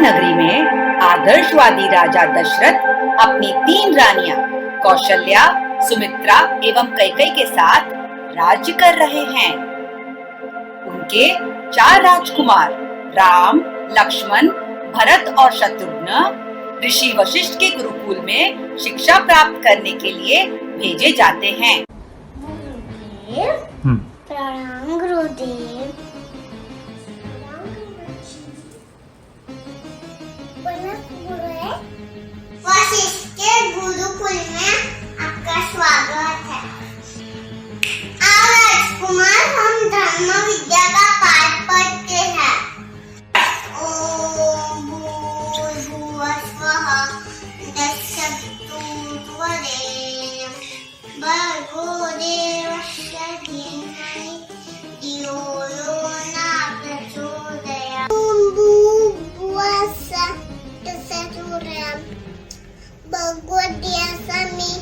नगरी में आदर्शवादी राजा दशरथ अपनी 3 रानियां कौशल्या, सुमित्रा एवं कैकेयी के साथ राज्य कर रहे हैं। उनके 4 राजकुमार राम, लक्ष्मण, भरत और शत्रुघ्न ऋषि वशिष्ठ के गुरुकुल में शिक्षा प्राप्त करने के लिए भेजे जाते हैं। प्रणाम गुरुदेव। वशिष्ठ के गुरुकुल में आपका स्वागत है। आओ राजकुमार, हम धर्म विद्या का पाठ पढ़ते हैं। ओम भूर्भुवः स्वः तत्सवितुर्वरेण्यं भर्गो देवस्य धीमहि धियो यो न प्रचोदयात्। ओम भूर्भुवः स्वः तत्सवितुर्वरेण्यं भगवद्गीतामि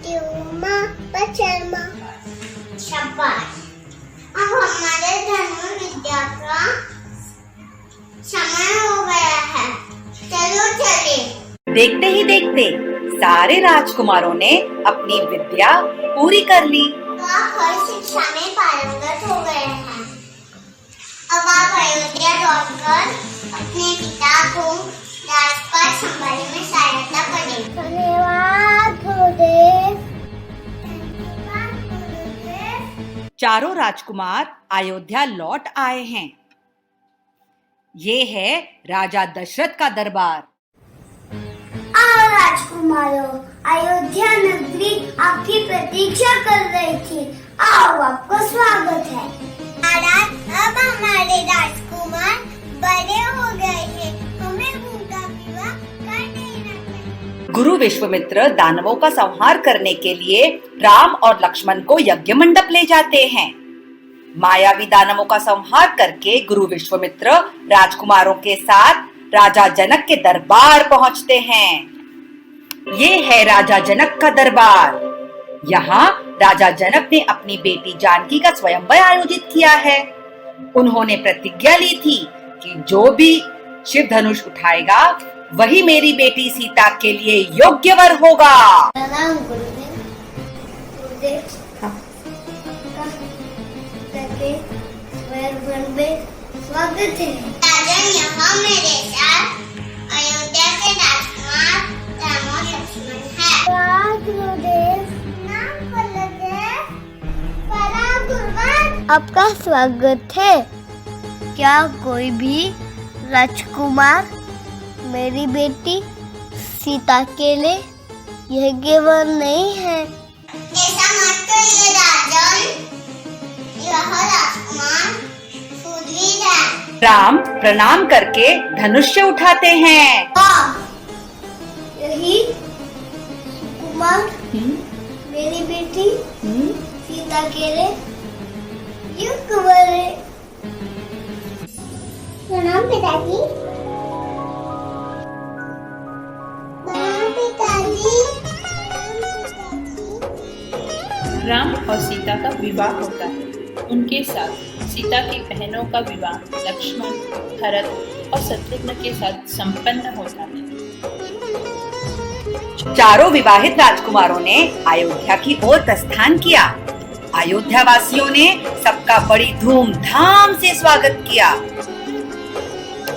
त्योमा पचरमा। शाबाश। अब हमारे धर्म विद्या का समय हो गया है, चलो चले। देखते ही देखते सारे राजकुमारों ने अपनी विद्या पूरी कर ली। आप हर शिक्षा में पारंगत हो गए हैं। अब आप अयोध्या लौटकर अपने पिता को राजपाट संभालने में सहायता करें। धन्यवाद गुरुदेव। चारों राजकुमार अयोध्या लौट आए हैं। ये है राजा दशरथ का दरबार। आओ राजकुमारों, अयोध्या नगरी आपकी प्रतीक्षा कर रही थी। आओ, आपका स्वागत है। महाराज, अब हमारे राजकुमार बड़े हो गए हैं, हमें उनका विवाह कर देना चाहिए। गुरु विश्वामित्र दानवों का संहार करने के लिए राम और लक्ष्मण को यज्ञ मंडप ले जाते हैं। मायावी दानवों का संहार करके गुरु विश्वामित्र राजकुमारों के साथ राजा जनक के दरबार पहुंचते हैं। ये है राजा जनक का दरबार। यहाँ राजा जनक ने अपनी बेटी जानकी का स्वयंवर आयोजित किया है। उन्होंने प्रतिज्ञा ली थी कि जो भी शिव धनुष उठाएगा वही मेरी बेटी सीता के लिए योग्य वर होगा। प्रणाम गुरुदेव। गुरुदेव, स्वागत है। राजन, यहाँ मेरे साथ अयोध्या के राजकुमार राम और लक्ष्मण हैं। गुरुदेव, नाम गुरुदेव। आपका स्वागत है। क्या कोई भी राजकुमार मेरी बेटी सीता के लिए यह वर नहीं है? ऐसा मत कहिए राजन, यह राजकुमार शूरवीर है। राम प्रणाम करके धनुष्य उठाते हैं। यही कुमार मेरी बेटी सीता के लिए युग वर है। प्रणाम पिताजी। राम और सीता का विवाह होता है। उनके साथ सीता की बहनों का विवाह लक्ष्मण, भरत और शत्रुघ्न के साथ संपन्न होता है। चारों विवाहित राजकुमारों ने अयोध्या की ओर प्रस्थान किया। अयोध्या वासियों ने सबका बड़ी धूमधाम से स्वागत किया।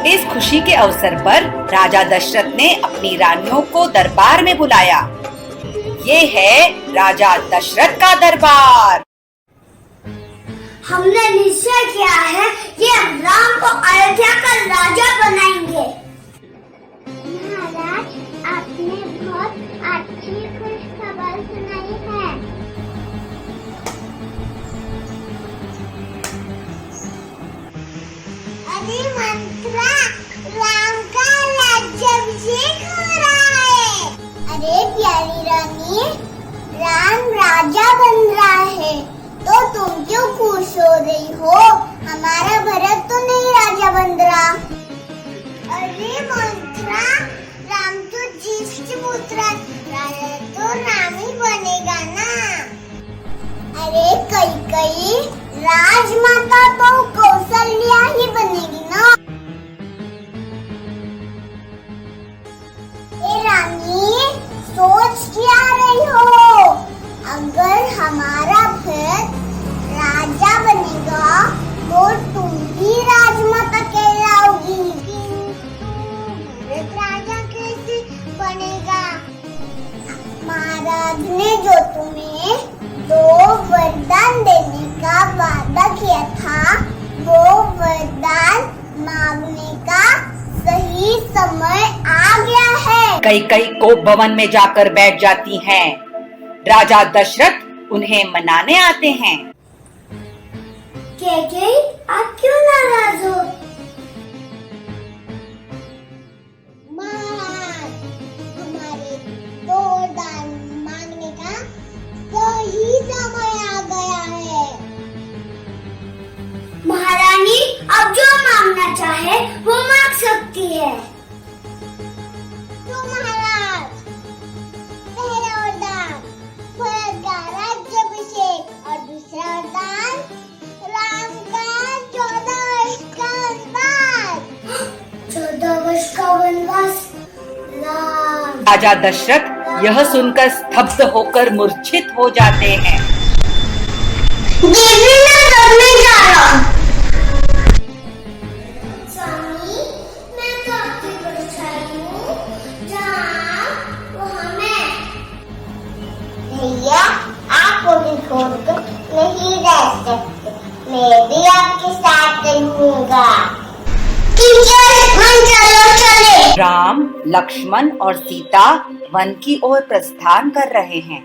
इस खुशी के अवसर पर राजा दशरथ ने अपनी रानियों को दरबार में बुलाया। ये है राजा दशरथ का दरबार। हमने निश्चय किया है कि हम राम को अयोध्या का राजा बनाएंगे। महाराज, आपने बहुत अच्छी खुशखबर सुनाई है। अरे मंत्रा, राम का राज्याभिषेक हो रहा है। अरे प्यारी रानी, राम राजा बन रहा है तो तुम क्यों खुश हो रही हो? हमारा भरत तो नहीं राजा बन रहा। अरे मंत्रा, राम तो ज्येष्ठ पुत्र राजा तो राम ही बनेगा ना। अरे कैकेयी राजमाता तो कौशल्या ही बनेगी ना। नाग ने जो तुम्हें 2 वरदान देने का वादा किया था, वो वरदान मांगने का सही समय आ गया है। कैकई को भवन में जाकर बैठ जाती हैं। राजा दशरथ उन्हें मनाने आते हैं। कैकेयी, आप क्यों नाराज हो? महाराज, हमारे 2 वरदान मांगने का सही समय आ गया है। महारानी अब जो मांगना चाहे वो मांग सकती है। तो महाराज, पहला वरदान भरत का राज्याभिषेक और दूसरा वरदान राम का 14 वर्ष का वनवास। 14 वर्ष का वनवास। राजा दशरथ यह सुनकर स्तब्ध होकर मूर्छित हो जाते हैं। देवी मैं घर में जा रहा हूँ। स्वामी, मैं तो आपकी परछाई हूँ, जहाँ वहाँ मैं। भैया, आप मुझे छोड़कर नहीं रह सकते, मैं भी आपके साथ रहूँगा। ठीक है, लक्ष्मण चलो चले। राम, लक्ष्मण और सीता वन की ओर प्रस्थान कर रहे हैं।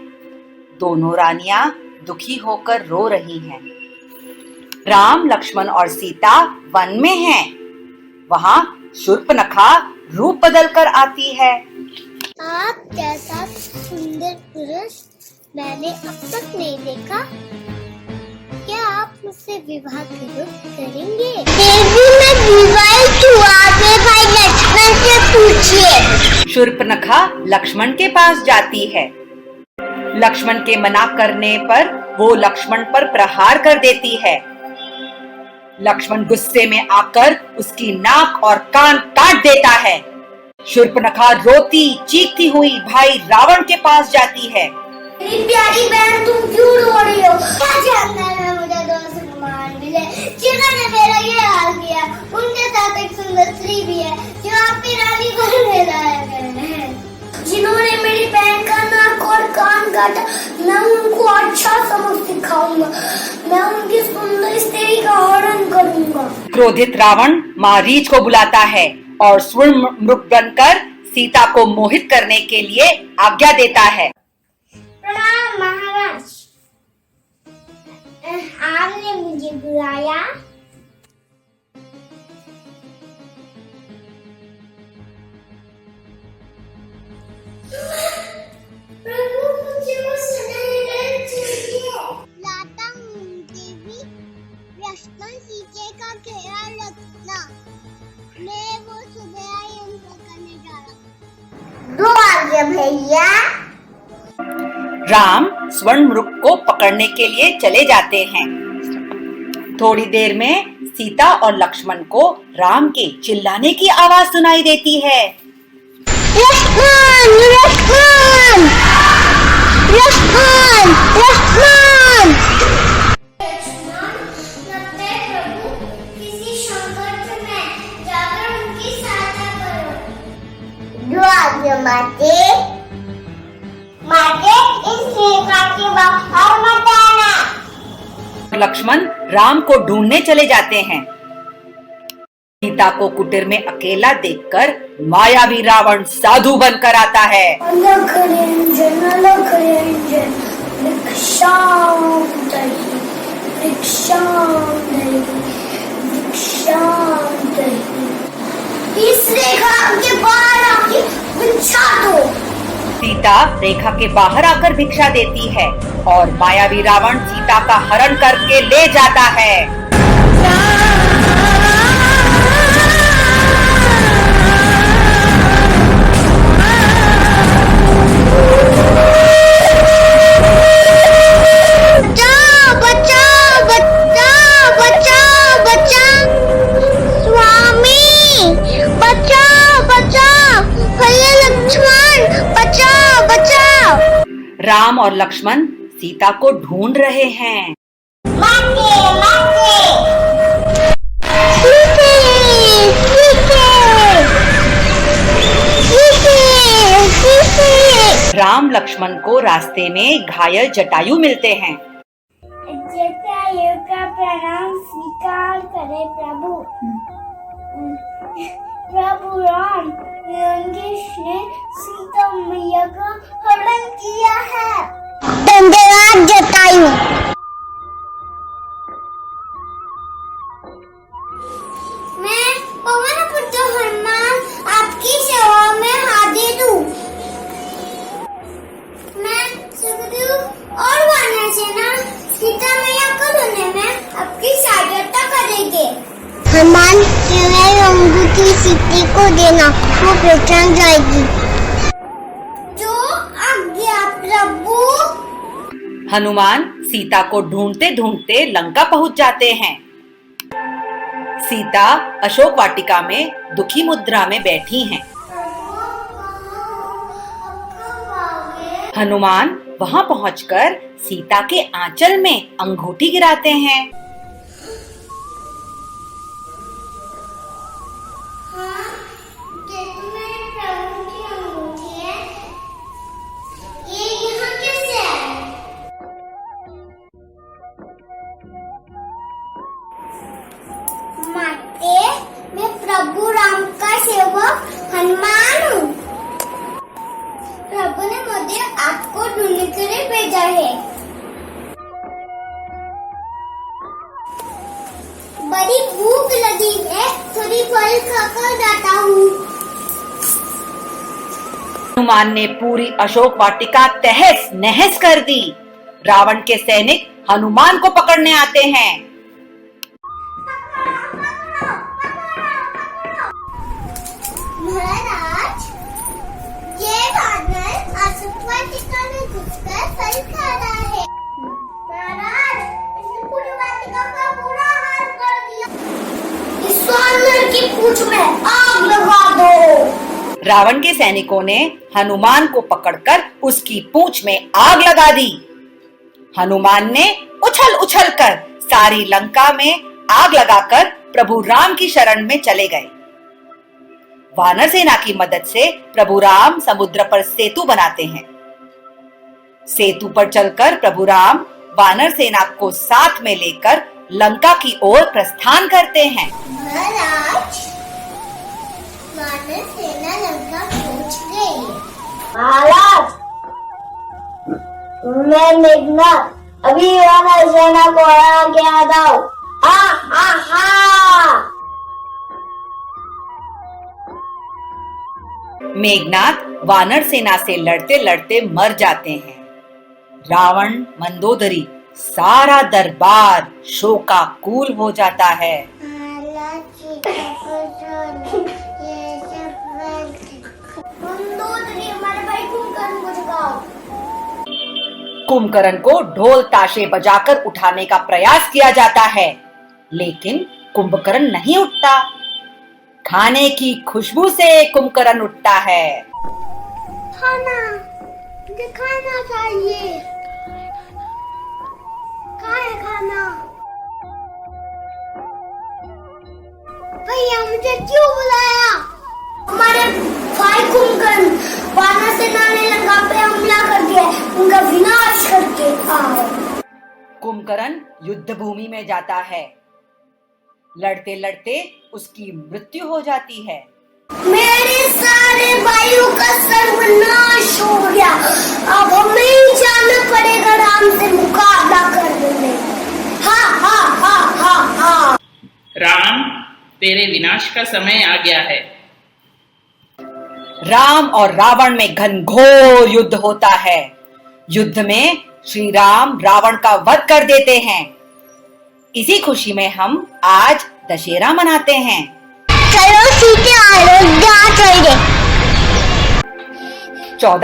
दोनों रानियां दुखी होकर रो रही हैं। राम, लक्ष्मण और सीता वन में हैं। वहाँ शूर्पणखा रूप बदल कर आती है। आप जैसा सुंदर पुरुष मैंने अब तक नहीं देखा। क्या आप मुझसे विवाह करेंगे? देवी मैं विवाहित हूँ, आपके भाई लक्ष्मण से पूछिए। शूर्पणखा लक्ष्मण के पास जाती है। लक्ष्मण के मना करने पर वो लक्ष्मण पर प्रहार कर देती है। लक्ष्मण गुस्से में आकर उसकी नाक और कान काट देता है। शूर्पणखा रोती चीखती हुई भाई रावण के पास जाती है। मेरी प्यारी बहन, तुम क्यों रो रही हो? क्या जानना है मुझे 2 सुकुमार मिले जिन्होंने मेरा ये हाल किया। उनके साथ एक सुंदर स्त्री भी है जो आपकी रानी बनने लायक है। जिन्होंने मेरी बहन का नाक और कान काटा, मैं उनको अच्छा सबक सिखाऊंगा। मैं उनकी सुंदर स्त्री का हरण करूंगा। क्रोधित रावण मारीच को बुलाता है और स्वर्ण मृग बनकर सीता को मोहित करने के लिए आज्ञा देता है। प्रणाम महाराज, आपने मुझे बुलाया? प्रभु, मुझे वो सदैव चाहिए। लाता हूँ देवी, लक्ष्मण सीते का ख्याल रखना। मैं वो सुबह यंत्र करने जा रहा हूँ। 2 आज्ञा भैया। राम स्वर्ण मृग को पकड़ने के लिए चले जाते हैं। थोड़ी देर में सीता और लक्ष्मण को राम के चिल्लाने की आवाज सुनाई देती है। लक्ष्मण, लक्ष्मण, लक्ष्मण, लक्ष्मण। लगता है प्रभु किसी संकट में जाकर उनकी सहायता करो। जो आज्ञा माते, माते इस रेखा के बाहर मत आना। लक्ष्मण राम को ढूंढने चले जाते हैं। सीता को कुटीर में अकेला देखकर मायावी रावण साधु बनकर आता है। अलग निरंजन, अलग निरंजन, भिक्षाम दही, भिक्षाम दही, भिक्षाम दही। इस रेखा के बाहर आके भिक्षा दो। सीता रेखा के बाहर आकर भिक्षा देती है और मायावी रावण सीता का हरण करके ले जाता है। राम और लक्ष्मण सीता को ढूंढ रहे हैं। राम लक्ष्मण को रास्ते में घायल जटायु मिलते हैं। जटायु का प्रणाम स्वीकार करे प्रभु। प्रभु राम लंकेश ने सीता मैया का हरण किया है। धन्यवाद जटायु। मैं पवन पुत्र हनुमान आपकी सेवा में हाजिर हूँ। मैं सुग्रीव और वानर सेना सीता मैया को ढूंढने में आपकी सहायता करेंगे। हनुमान अंगूठी सीता को देना, वो पहचान जाएगी। जो आज्ञा प्रभु। हनुमान सीता को ढूंढते ढूंढते लंका पहुंच जाते हैं। सीता अशोक वाटिका में दुखी मुद्रा में बैठी हैं। हनुमान वहां पहुंचकर सीता के आंचल में अंगूठी गिराते हैं। मैं प्रभु राम का सेवक हनुमान हूँ। प्रभु ने मुझे आपको ढूंढने के लिए भेजा है। बड़ी भूख लगी है, थोड़ी फल खाकर जाता हूँ। हनुमान ने पूरी अशोक वाटिका तहस नहस कर दी। रावण के सैनिक हनुमान को पकड़ने आते हैं। महाराज, ये वानर अशोक वाटिका में घुसकर फल खा रहा है। महाराज, इसने पूरी वाटिका का बुरा हाल कर दिया। इस वानर की पूंछ में आग लगा दो। रावण के सैनिकों ने हनुमान को पकड़कर उसकी पूंछ में आग लगा दी। हनुमान ने उछल उछल कर सारी लंका में आग लगाकर प्रभु राम की शरण में चले गए। वानर सेना की मदद से प्रभु राम समुद्र पर सेतु बनाते हैं। सेतु पर चलकर प्रभु राम वानर सेना को साथ में लेकर लंका की ओर प्रस्थान करते हैं। महाराज, वानर सेना लंका पहुंच गई है। महाराज, मैं मेघनाथ अभी वानर सेना को हरा के आता हूँ। मेघनाथ वानर सेना से लड़ते लड़ते मर जाते हैं। रावण, मंदोदरी, सारा दरबार शोकाकुल हो जाता है। मंदोदरी, हमारे भाई कुंभकर्ण को जगाओ। कुंभकर्ण को ढोल ताशे बजाकर उठाने का प्रयास किया जाता है, लेकिन कुंभकर्ण नहीं उठता। खाने की खुशबू से कुंभकर्ण उठता है। खाना दिखाना चाहिए। कहाँ है खाना? भैया, मुझे क्यों बुलाया? हमारे भाई कुंभकर्ण वानर सेना ने लंका पे हमला कर दिया, उनका विनाश करके आओ। कुंभकर्ण युद्ध भूमि में जाता है। लड़ते लड़ते उसकी मृत्यु हो जाती है। मेरे सारे भाइयों का सर्वनाश हो गया। अब हमें ही जाना पड़ेगा राम से मुकाबला करने। हा हा हा हा हा। राम, तेरे विनाश का समय आ गया है। राम और रावण में घनघोर युद्ध होता है। युद्ध में श्री राम रावण का वध कर देते हैं। इसी खुशी में हम आज दशहरा मनाते हैं। चलो सीधे अयोध्या चले। 14